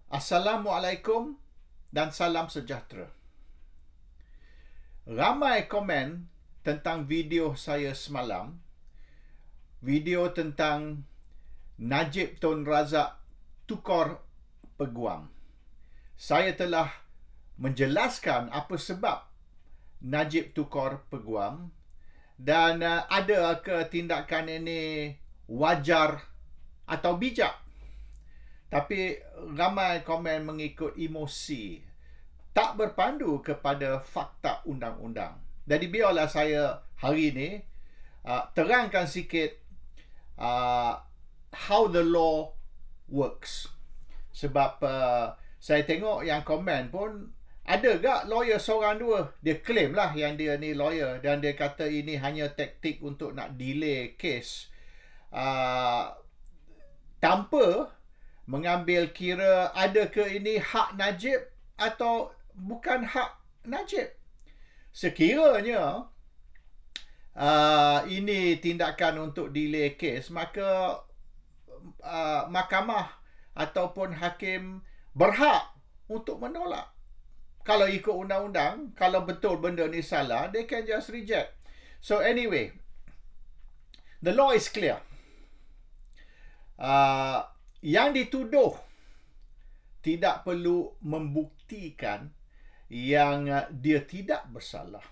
Assalamualaikum dan salam sejahtera. Ramai komen tentang video saya semalam, video tentang Najib Tun Razak tukar peguam. Saya telah menjelaskan apa sebab Najib tukar peguam dan ada ke tindakan ini wajar atau bijak. Tapi ramai komen mengikut emosi, tak berpandu kepada fakta undang-undang. Jadi biarlah saya hari ini terangkan sikit how the law works. Sebab saya tengok yang komen pun ada gak lawyer seorang dua. Dia claim lah yang dia ni lawyer dan dia kata ini hanya taktik untuk nak delay kes tanpa mengambil kira ada ke ini hak Najib atau bukan hak Najib. Sekiranya ini tindakan untuk delay kes, maka mahkamah ataupun hakim berhak untuk menolak. Kalau ikut undang-undang, kalau betul benda ni salah, they can just reject. So anyway, the law is clear. Yang dituduh tidak perlu membuktikan yang dia tidak bersalah.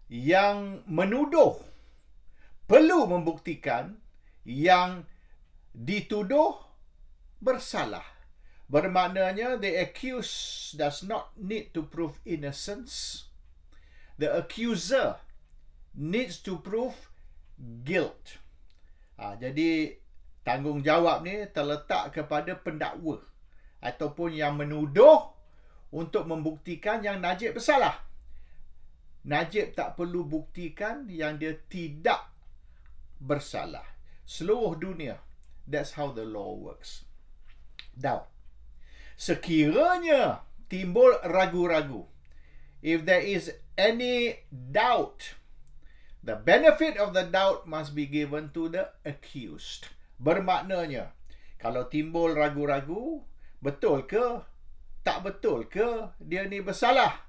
Yang menuduh perlu membuktikan yang dituduh bersalah. Bermaknanya the accused does not need to prove innocence. The accuser needs to prove guilt. Jadi tanggungjawab ni terletak kepada pendakwa ataupun yang menuduh untuk membuktikan yang Najib bersalah. Najib tak perlu buktikan yang dia tidak bersalah. Seluruh dunia, that's how the law works. Now, sekiranya timbul ragu-ragu, if there is any doubt, the benefit of the doubt must be given to the accused. Bermaknanya, kalau timbul ragu-ragu, betul ke, tak betul ke dia ni bersalah?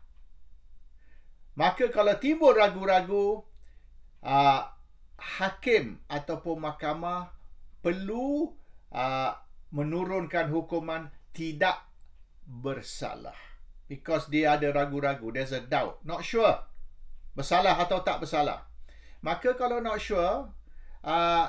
Maka kalau timbul ragu-ragu, hakim ataupun mahkamah perlu menurunkan hukuman tidak bersalah. Because dia ada ragu-ragu, there's a doubt, not sure, bersalah atau tak bersalah. Maka kalau not sure,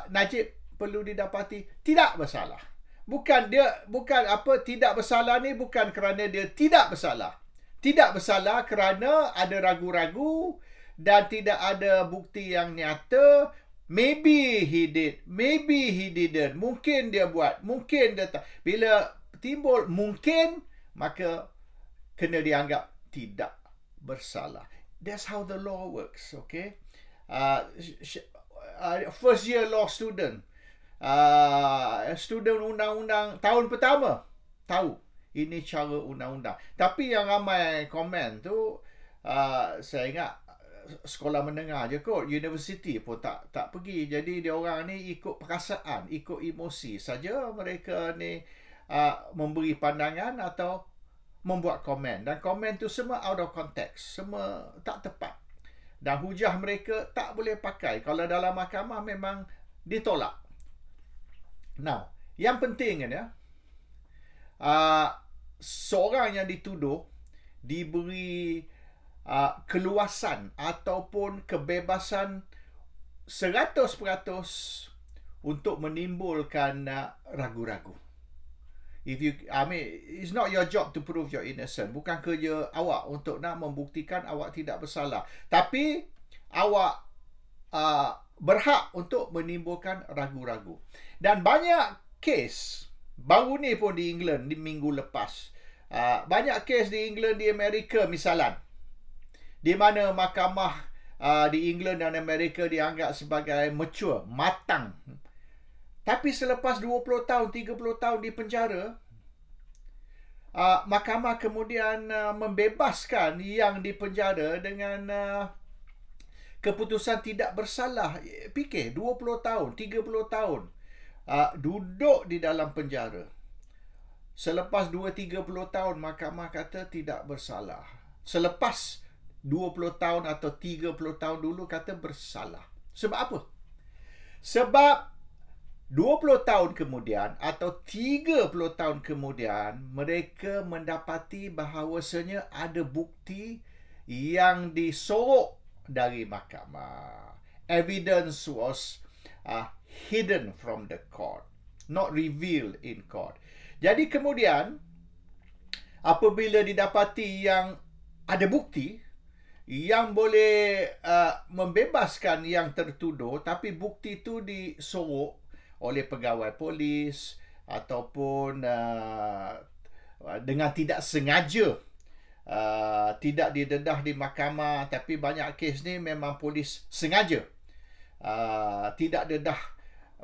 Najib perlu didapati tidak bersalah. Bukan tidak bersalah ni bukan kerana dia tidak bersalah. Tidak bersalah kerana ada ragu-ragu dan tidak ada bukti yang nyata. Maybe he did, maybe he didn't. Mungkin dia buat, mungkin dia tak. Bila timbul mungkin, maka kena dianggap tidak bersalah. That's how the law works, okay? First year law student, student undang-undang tahun pertama tahu ini cara undang-undang. Tapi yang ramai komen tu saya ingat sekolah menengah je kot, university pun tak pergi. Jadi dia orang ni ikut perasaan, ikut emosi saja mereka ni memberi pandangan atau membuat komen. Dan komen tu semua out of context, semua tak tepat. Dan hujah mereka tak boleh pakai. Kalau dalam mahkamah memang ditolak. Now, yang penting kan ya, seorang yang dituduh diberi keluasan ataupun kebebasan 100% untuk menimbulkan ragu-ragu. It's not your job to prove you're innocent. Bukan kerja awak untuk nak membuktikan awak tidak bersalah. Tapi awak berhak untuk menimbulkan ragu-ragu. Dan banyak kes, baru ni pun di England, di minggu lepas, banyak kes di England, di Amerika misalan, di mana mahkamah di England dan Amerika dianggap sebagai mature, matang. Tapi selepas 20 tahun, 30 tahun di penjara, mahkamah kemudian membebaskan yang di penjara dengan keputusan tidak bersalah. Fikir, 20 tahun, 30 tahun duduk di dalam penjara. Selepas 2-30 tahun, mahkamah kata tidak bersalah. Selepas 20 tahun atau 30 tahun dulu kata bersalah. Sebab apa? Sebab 20 tahun kemudian atau 30 tahun kemudian, mereka mendapati bahawasanya ada bukti yang disorok dari mahkamah. Evidence was hidden from the court, not revealed in court. Jadi kemudian, apabila didapati yang ada bukti yang boleh membebaskan yang tertuduh, tapi bukti itu disorok oleh pegawai polis ataupun dengan tidak sengaja, tidak didedah di mahkamah, tapi banyak kes ni memang polis sengaja tidak dedah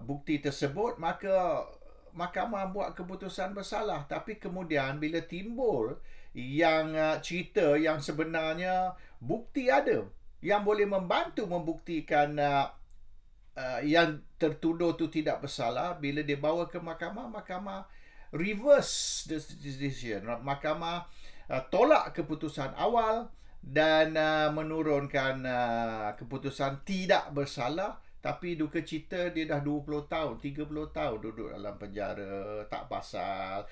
bukti tersebut, maka mahkamah buat keputusan bersalah. Tapi kemudian bila timbul yang cerita yang sebenarnya bukti ada yang boleh membantu membuktikan yang tertuduh tu tidak bersalah, bila dibawa ke mahkamah, mahkamah reverse the decision. Mahkamah tolak keputusan awal dan menurunkan keputusan tidak bersalah. Tapi duka cita dia dah 20 tahun, 30 tahun duduk dalam penjara, tak pasal.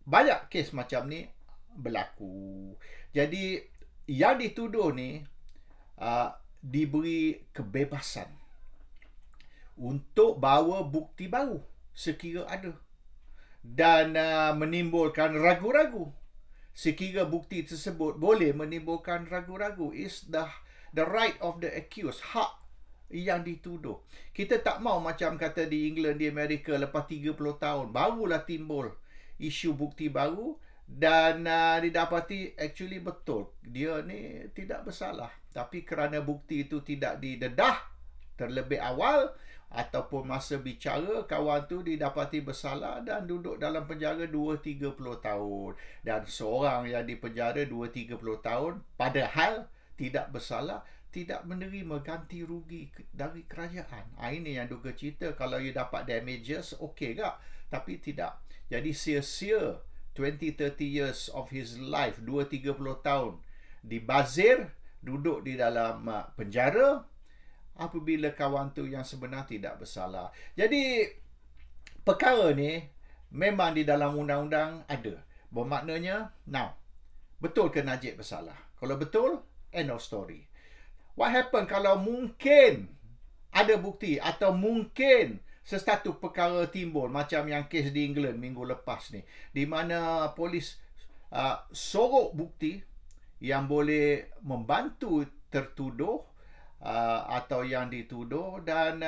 Banyak kes macam ni berlaku. Jadi yang dituduh ni diberi kebebasan untuk bawa bukti baru sekira ada. Dan menimbulkan ragu-ragu sekira bukti tersebut boleh menimbulkan ragu-ragu. Is the right of the accused, hak yang dituduh. Kita tak mau macam kata di England, di Amerika, lepas 30 tahun barulah timbul isu bukti baru dan didapati actually betul dia ni tidak bersalah, tapi kerana bukti itu tidak didedah terlebih awal ataupun masa bicara, kawan tu didapati bersalah dan duduk dalam penjara 2-30 tahun. Dan seorang yang dipenjara 2-30 tahun padahal tidak bersalah, tidak menerima ganti rugi dari kerajaan. Ini yang duka cita. Kalau you dapat damages, okey tak? Tapi tidak. Jadi sia-sia 20-30 years of his life, 2-30 tahun dibazir, duduk di dalam penjara apabila kawan tu yang sebenar tidak bersalah. Jadi perkara ni memang di dalam undang-undang ada. Bermaknanya, now, betul ke Najib bersalah? Kalau betul, end of story. What happen kalau mungkin ada bukti atau mungkin sesuatu perkara timbul macam yang kes di England minggu lepas ni, di mana polis sorok bukti yang boleh membantu tertuduh atau yang dituduh, dan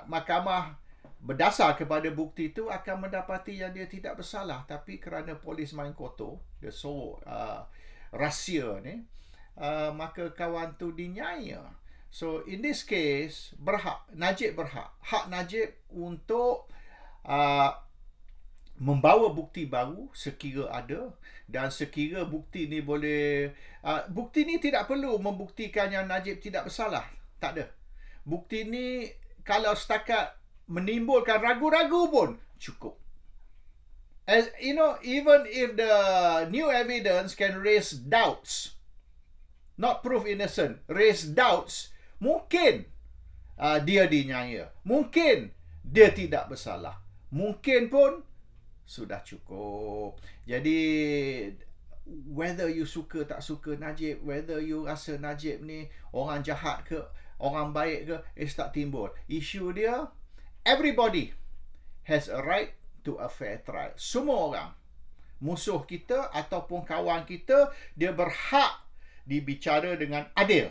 mahkamah berdasar kepada bukti itu akan mendapati yang dia tidak bersalah, tapi kerana polis main kotor, dia sorok rahsia ni, maka kawan tu dinyaya. So in this case, Najib berhak, hak Najib untuk membawa bukti baru sekira ada, dan sekira bukti ni boleh bukti ni tidak perlu membuktikan yang Najib tidak bersalah, tak ada. Bukti ni kalau setakat menimbulkan ragu-ragu pun cukup. As you know, even if the new evidence can raise doubts, not prove innocent, raise doubts, mungkin dia dinyaya, mungkin dia tidak bersalah, mungkin pun sudah cukup. Jadi whether you suka tak suka Najib, whether you rasa Najib ni orang jahat ke orang baik ke, tak timbul. Isu dia, everybody has a right to a fair trial. Semua orang, musuh kita ataupun kawan kita, dia berhak dibicara dengan adil.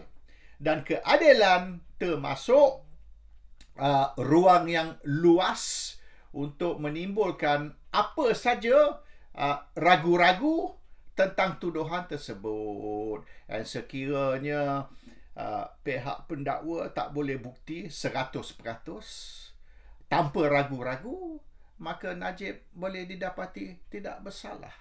Dan keadilan termasuk ruang yang luas untuk menimbulkan apa saja ragu-ragu tentang tuduhan tersebut. Dan sekiranya pihak pendakwa tak boleh bukti 100% tanpa ragu-ragu, maka Najib boleh didapati tidak bersalah.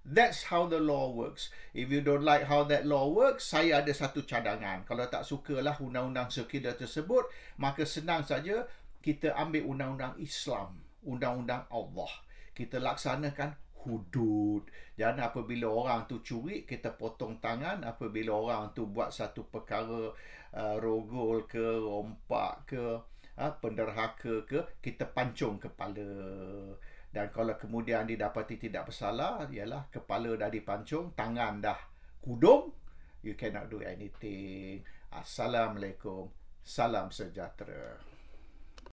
That's how the law works. If you don't like how that law works, saya ada satu cadangan. Kalau tak sukalah undang-undang sekira tersebut, maka senang saja kita ambil undang-undang Islam, undang-undang Allah. Kita laksanakan hudud. Dan apabila orang tu curi, kita potong tangan. Apabila orang tu buat satu perkara rogol ke, rompak ke, penderhaka ke, kita pancung kepala. Dan kalau kemudian didapati tidak bersalah, ialah kepala dah dipancung, tangan dah kudung, you cannot do anything. Assalamualaikum. Salam sejahtera.